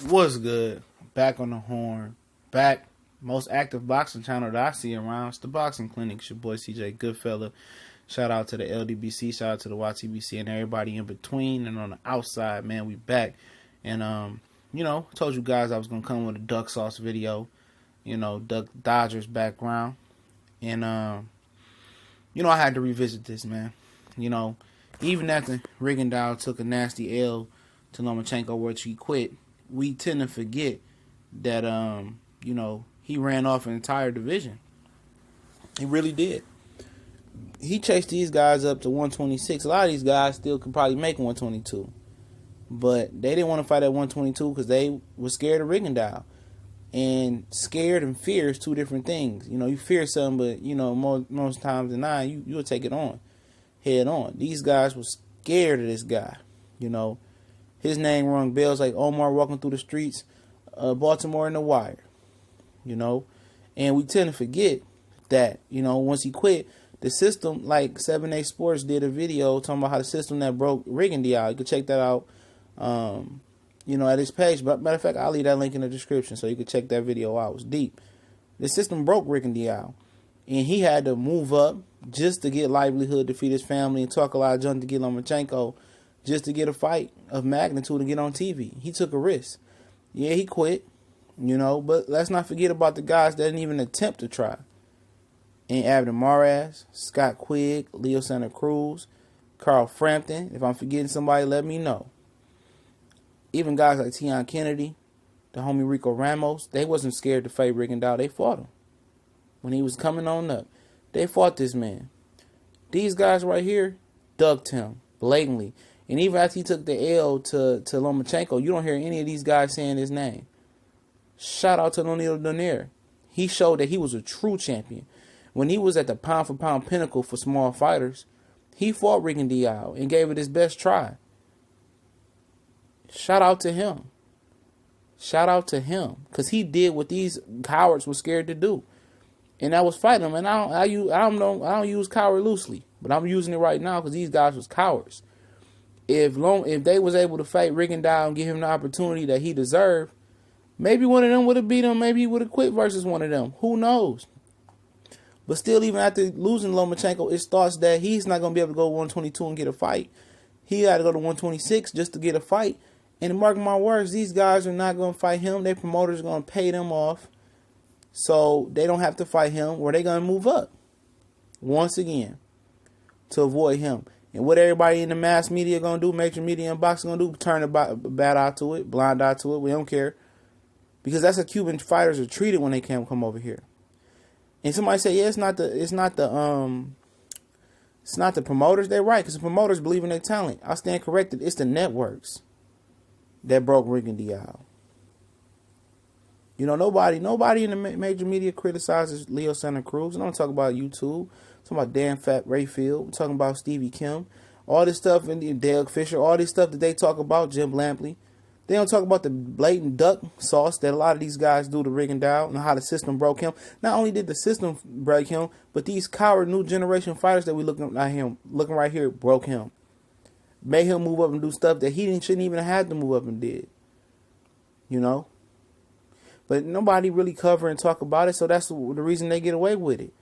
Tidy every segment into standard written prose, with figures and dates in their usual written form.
What's good? Back on the horn. Back. Most active boxing channel that I see around. It's the Boxing Clinic. It's your boy CJ Goodfella. Shout out to the LDBC. Shout out to the YTBC and everybody in between and on the outside, man. We back. And, told you guys I was going to come with a duck sauce video. Duck Dodgers background. And, I had to revisit this, man. Even after Rigondeaux took a nasty L to Lomachenko where he quit, we tend to forget that, he ran off an entire division. He really did. He chased these guys up to 126. A lot of these guys still could probably make 122. But they didn't want to fight at 122 because they were scared of Rigondeaux. And scared and fear is two different things. You fear something, but, most times than not, you'll take it on, head on. These guys were scared of this guy, His name rung bells like Omar walking through the streets, Baltimore in the Wire, And we tend to forget that, once he quit, the system, like 7A Sports did a video talking about how the system that broke Rigondeaux. You can check that out, at his page. But matter of fact, I'll leave that link in the description so you can check that video out. It was deep. The system broke Rigondeaux, and he had to move up just to get livelihood to feed his family and talk a lot of junk to get Lomachenko, just to get a fight of magnitude and get on TV. He took a risk. Yeah, he quit, but let's not forget about the guys that didn't even attempt to try. And Abner Mares, Scott Quigg, Leo Santa Cruz, Carl Frampton. If I'm forgetting somebody, let me know. Even guys like Tion Kennedy, the homie Rico Ramos, they wasn't scared to fight Rigondeaux. They fought him. When he was coming on up, they fought this man. These guys right here ducked him blatantly. And even after he took the L to Lomachenko, you don't hear any of these guys saying his name. Shout out to O'Neal Donaire. He showed that he was a true champion. When he was at the pound-for-pound pinnacle for small fighters, he fought Rigondeaux and gave it his best try. Shout out to him. Shout out to him. Because he did what these cowards were scared to do. And that was fighting them. And I don't use coward loosely. But I'm using it right now because these guys was cowards. If they was able to fight Rigondeaux and give him the opportunity that he deserved, maybe one of them would have beat him. Maybe he would have quit versus one of them. Who knows? But still, even after losing Lomachenko, it's thoughts that he's not going to be able to go 122 and get a fight. He got to go to 126 just to get a fight. And mark my words, these guys are not going to fight him. Their promoters are going to pay them off so they don't have to fight him, or they're going to move up once again to avoid him. And what everybody in the mass media going to do, major media and boxing going to do, turn a bad eye to it, blind eye to it. We don't care. Because that's how Cuban fighters are treated when they come over here. And somebody say, yeah, it's not the promoters. They're right, because the promoters believe in their talent. I stand corrected. It's the networks that broke Rigondeaux. Nobody in the major media criticizes Leo Santa Cruz. And I'm talking about YouTube. I'm talking about Dan Fat Rayfield. I'm talking about Stevie Kim. All this stuff, and Doug Fisher, all this stuff that they talk about, Jim Lampley. They don't talk about the blatant duck sauce that a lot of these guys do to Rigondeaux and how the system broke him. Not only did the system break him, but these coward new generation fighters that we looking right here broke him. Made him move up and do stuff that he shouldn't even have had to move up and did. But nobody really cover and talk about it, so that's the reason they get away with it.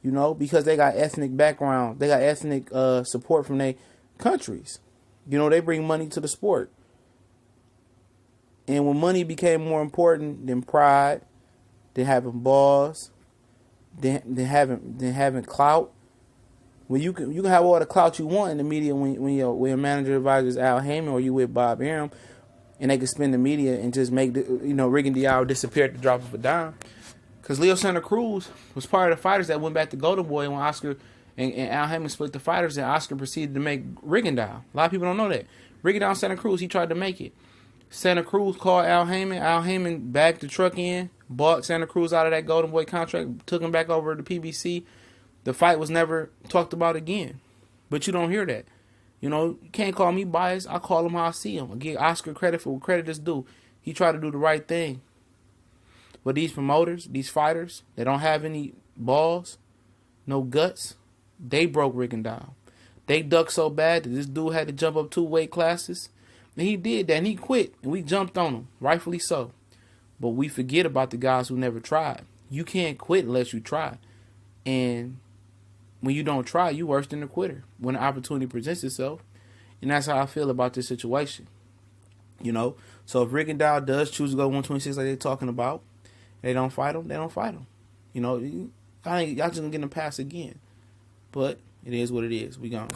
Because they got ethnic background. They got ethnic support from their countries. They bring money to the sport. And when money became more important than pride, than having balls, than having clout, when you can have all the clout you want in the media when your manager advisor is Al Heyman or you with Bob Arum, and they can spend the media and just make Rigondeaux disappear at the drop of a dime. Because Leo Santa Cruz was part of the fighters that went back to Golden Boy when Oscar and Al Heyman split the fighters, and Oscar proceeded to make Rigondeaux. A lot of people don't know that. Rigondeaux and Santa Cruz, he tried to make it. Santa Cruz called Al Heyman. Al Heyman backed the truck in, bought Santa Cruz out of that Golden Boy contract, took him back over to PBC. The fight was never talked about again. But you don't hear that. You can't call me biased. I call him how I see him. I give Oscar credit for what credit is due. He tried to do the right thing. But these promoters, these fighters, they don't have any balls, no guts. They broke Rigondeaux. They ducked so bad that this dude had to jump up 2 weight classes. And he did that, and he quit, and we jumped on him, rightfully so. But we forget about the guys who never tried. You can't quit unless you try. And when you don't try, you worse than a quitter when the opportunity presents itself. And that's how I feel about this situation. You know, so if Rigondeaux does choose to go 126 like they're talking about, they don't fight him, they don't fight him. You know, y'all just gonna get him pass again. But it is what it is. We gone.